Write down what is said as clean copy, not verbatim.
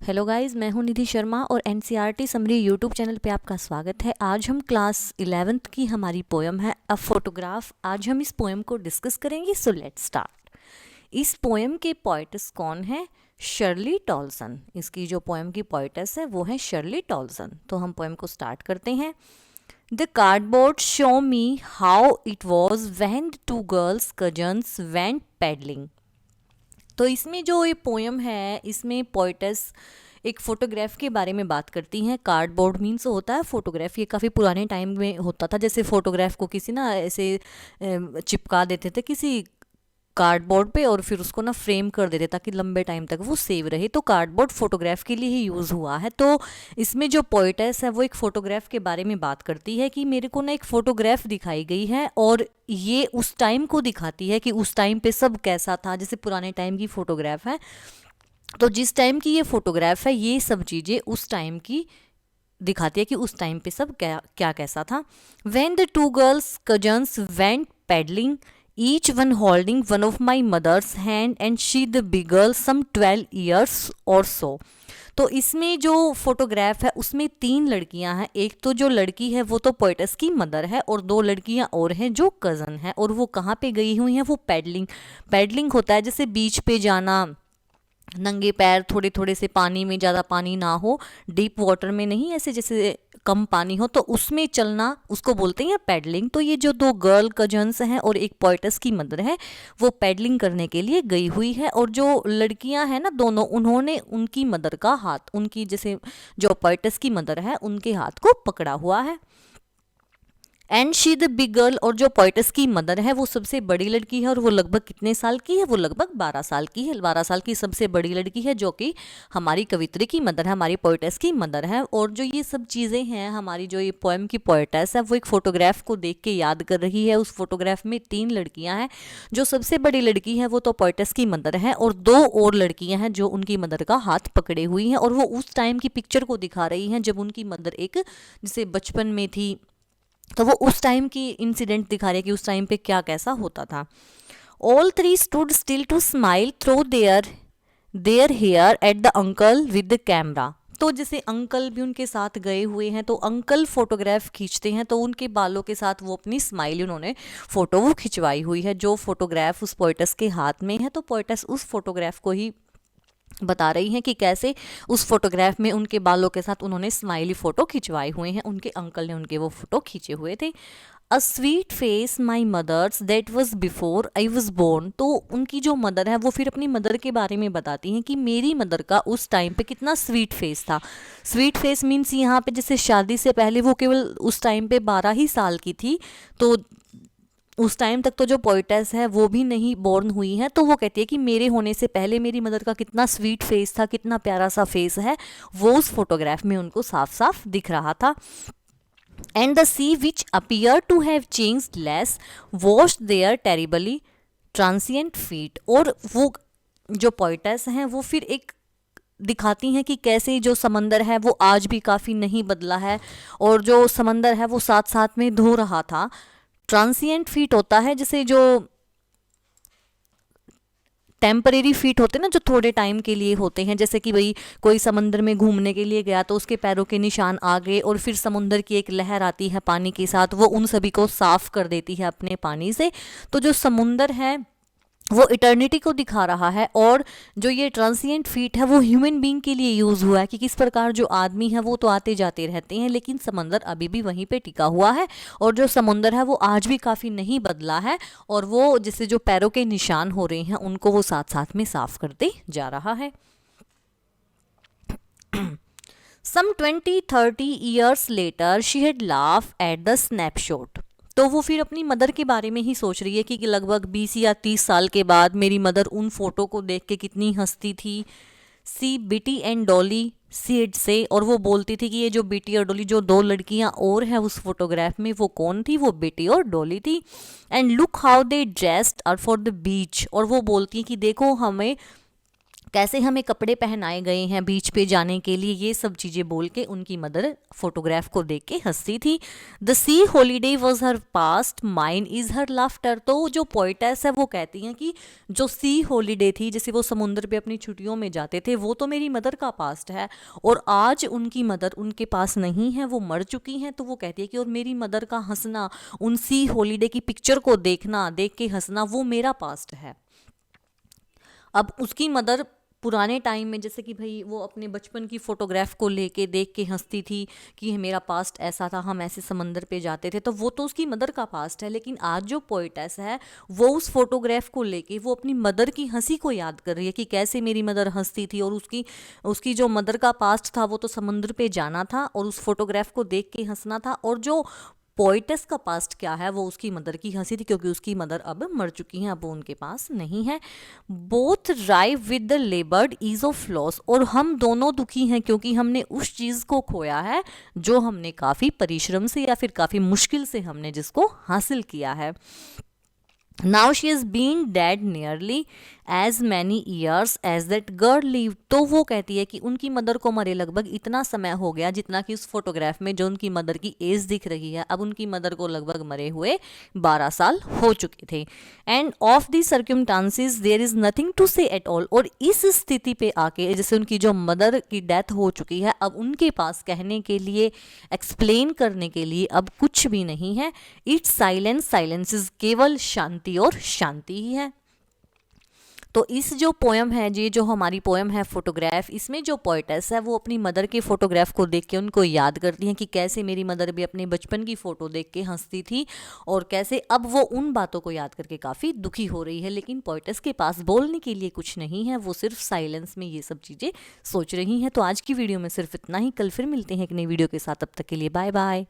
Hello guys, मैं हूं निधि शर्मा और एनसीईआरटी समरी यूट्यूब चैनल पे आपका स्वागत है। आज हम क्लास 11th की हमारी पोएम है अ फोटोग्राफ। आज हम इस पोएम को डिस्कस करेंगे। So let's start. इस पोएम के पोइटस कौन है? शर्ली टॉलसन। इसकी जो पोएम की पोइटस है वो है शर्ली टॉलसन। तो हम पोएम को स्टार्ट करते हैं। The cardboard show me how it was when two girls cousins went paddling. तो इसमें जो ये पोयम है इसमें पोइटस एक फ़ोटोग्राफ के बारे में बात करती हैं। कार्डबोर्ड मीन्स होता है फ़ोटोग्राफ। ये काफ़ी पुराने टाइम में होता था, जैसे फ़ोटोग्राफ को किसी ना ऐसे चिपका देते थे किसी कार्डबोर्ड पे और फिर उसको ना फ्रेम कर देते ताकि लंबे टाइम तक वो सेव रहे। तो कार्डबोर्ड फोटोग्राफ के लिए ही यूज़ हुआ है। तो इसमें जो पोइटेस है वो एक फ़ोटोग्राफ के बारे में बात करती है कि मेरे को ना एक फ़ोटोग्राफ दिखाई गई है और ये उस टाइम को दिखाती है कि उस टाइम पे सब कैसा था। जैसे पुराने टाइम की फ़ोटोग्राफ है, तो जिस टाइम की ये फ़ोटोग्राफ है ये सब चीज़ें उस टाइम की दिखाती है कि उस टाइम पे सब क्या क्या कैसा था। When the two girls cousins went peddling, each one holding one of my mother's hand and she the big girl some 12 years or so। तो इसमें जो फोटोग्राफ है उसमें 3 लड़कियां हैं। एक तो जो लड़की है वो तो पोइटस की मदर है और 2 लड़कियां और हैं जो कज़न है। और वो कहाँ पे गई हुई हैं? वो पैडलिंग। पैडलिंग होता है जैसे बीच पे जाना, नंगे पैर, थोड़े थोड़े से पानी में, ज़्यादा पानी ना हो, डीप वाटर में नहीं, ऐसे जैसे कम पानी हो तो उसमें चलना, उसको बोलते हैं पैडलिंग। तो ये जो 2 गर्ल कजन्स हैं और एक पोइटस की मदर है वो पैडलिंग करने के लिए गई हुई है। और जो लड़कियां हैं ना दोनों, उन्होंने उनकी मदर का हाथ, उनकी जैसे जो पोइटस की मदर है उनके हाथ को पकड़ा हुआ है। And she the big girl, और जो पोइटस की मदर है वो सबसे बड़ी लड़की है। और वो लगभग कितने साल की है? वो लगभग 12 साल की है। 12 साल की सबसे बड़ी लड़की है जो कि हमारी कवित्री की मदर है, हमारी पोइटस की मदर है। और जो ये सब चीज़ें हैं, हमारी जो ये पोएम की पोइटस है वो एक फ़ोटोग्राफ को देख के याद कर रही है। उस फोटोग्राफ में 3 लड़कियां हैं। जो सबसे बड़ी लड़की है वो तो पोइटस की मदर है और 2 और लड़कियां हैं जो उनकी मदर का हाथ पकड़े हुई हैं। और वो उस टाइम की पिक्चर को दिखा रही हैं जब उनकी मदर एक जैसे बचपन में थी। तो वो उस टाइम की इंसिडेंट दिखा रही है कि उस टाइम पे क्या कैसा होता था। All 3 stood still to smile through their hair at the uncle with the camera. तो जैसे अंकल भी उनके साथ गए हुए हैं तो अंकल फोटोग्राफ खींचते हैं तो उनके बालों के साथ वो अपनी स्माइल उन्होंने फोटो वो खिंचवाई हुई है। जो फोटोग्राफ उस पोइटस के हाथ में है तो पोइटस उस फोटोग्राफ को ही बता रही हैं कि कैसे उस फोटोग्राफ में उनके बालों के साथ उन्होंने स्माइली फ़ोटो खिंचवाए हुए हैं। उनके अंकल ने उनके वो फ़ोटो खींचे हुए थे। A sweet face my mother's that was before I was born. तो उनकी जो मदर है वो फिर अपनी मदर के बारे में बताती हैं कि मेरी मदर का उस टाइम पे कितना स्वीट फेस था। स्वीट फेस मीन्स यहाँ पे जैसे शादी से पहले वो केवल उस टाइम पे 12 ही साल की थी। तो उस टाइम तक तो जो पोइटेस है वो भी नहीं बॉर्न हुई है। तो वो कहती है कि मेरे होने से पहले मेरी मदर का कितना स्वीट फेस था, कितना प्यारा सा फेस है, वो उस फोटोग्राफ में उनको साफ साफ दिख रहा था। And the sea which appear to have changed less washed their terribly transient feet. और वो जो पोइटेस हैं वो फिर एक दिखाती हैं कि कैसे जो समंदर है वो आज भी काफ़ी नहीं बदला है और जो समंदर है वो साथ साथ में धो रहा था। ट्रांसिएंट फीट होता है जैसे जो टेम्परेरी फीट होते हैं ना, जो थोड़े टाइम के लिए होते हैं। जैसे कि भाई कोई समंदर में घूमने के लिए गया तो उसके पैरों के निशान आ गए और फिर समुंदर की एक लहर आती है पानी के साथ, वो उन सभी को साफ कर देती है अपने पानी से। तो जो समुंदर है वो इटर्निटी को दिखा रहा है। और जो ये ट्रांसिएंट फीट है वो ह्यूमन बीइंग के लिए यूज़ हुआ है कि किस प्रकार जो आदमी है वो तो आते जाते रहते हैं लेकिन समंदर अभी भी वहीं पे टिका हुआ है और जो समुंदर है वो आज भी काफ़ी नहीं बदला है। और वो जैसे जो पैरों के निशान हो रहे हैं उनको वो साथ साथ में साफ करते जा रहा है। सम 20-30 years later she had laughed at the snapshot। तो वो फिर अपनी मदर के बारे में ही सोच रही है कि लगभग 20 या 30 साल के बाद मेरी मदर उन फोटो को देख के कितनी हंसती थी। सी बिटी एंड डॉली सीड से, और वो बोलती थी कि ये जो बिटी और डॉली, जो 2 लड़कियां और हैं उस फोटोग्राफ में, वो कौन थी? वो बिटी और डॉली थी। And look how they dressed are for the beach. और वो बोलती हैं कि देखो हमें कैसे हमें कपड़े पहनाए गए हैं बीच पे जाने के लिए, ये सब चीज़ें बोल के उनकी मदर फोटोग्राफ को देख के हंसती थी। The C holiday was her past, mine is her laughter. तो जो पोइटेस है वो कहती हैं कि जो सी हॉलीडे थी, जैसे वो समुद्र पे अपनी छुट्टियों में जाते थे, वो तो मेरी मदर का पास्ट है, और आज उनकी मदर उनके पास नहीं है, वो मर चुकी हैं। तो वो कहती है कि और मेरी मदर का हंसना, उन सी हॉलीडे की पिक्चर को देखना, देख के हंसना, वो मेरा पास्ट है। अब उसकी मदर पुराने टाइम में, जैसे कि भाई वो अपने बचपन की फ़ोटोग्राफ को लेके देख के हंसती थी कि मेरा पास्ट ऐसा था, हम ऐसे समंदर पे जाते थे, तो वो तो उसकी मदर का पास्ट है। लेकिन आज जो पोइटेस है वो उस फोटोग्राफ को लेके वो अपनी मदर की हंसी को याद कर रही है कि कैसे मेरी मदर हंसती थी, और उसकी उसकी जो मदर का पास्ट था वो तो समंदर पे जाना था और उस फोटोग्राफ को देख के हंसना था, और जो पोइटेस का पास्ट क्या है वो उसकी मदर की हंसी थी, क्योंकि उसकी मदर अब मर चुकी हैं, अब वो उनके पास नहीं है। Both wry with the laboured ease of loss, और हम दोनों दुखी हैं क्योंकि हमने उस चीज़ को खोया है जो हमने काफ़ी परिश्रम से या फिर काफ़ी मुश्किल से हमने जिसको हासिल किया है। Now she is been dead nearly as many years as that girl live. तो वो कहती है कि उनकी मदर को मरे लगभग इतना समय हो गया जितना कि उस फोटोग्राफ में जो उनकी मदर की एज दिख रही है, अब उनकी मदर को लगभग मरे हुए 12 साल हो चुके थे। And of the circumstances there is nothing to say at all. और इस स्थिति पे आके, जैसे उनकी जो मदर की डेथ हो चुकी है, अब उनके पास कहने के लिए, एक्सप्लेन करने के लिए अब कुछ भी नहीं है। इट्स साइलेंस, साइलेंस इज केवल शांति और शांति ही है। तो इस जो पोएम है, ये जो हमारी पोएम है फोटोग्राफ, इसमें जो पोइटेस है वो अपनी मदर के फोटोग्राफ को देख के उनको याद करती हैं कि कैसे मेरी मदर भी अपने बचपन की फ़ोटो देख के हंसती थी, और कैसे अब वो उन बातों को याद करके काफ़ी दुखी हो रही है। लेकिन पोइटेस के पास बोलने के लिए कुछ नहीं है, वो सिर्फ साइलेंस में ये सब चीज़ें सोच रही हैं। तो आज की वीडियो में सिर्फ इतना ही, कल फिर मिलते हैं एक नई वीडियो के साथ, तब तक के लिए बाय बाय।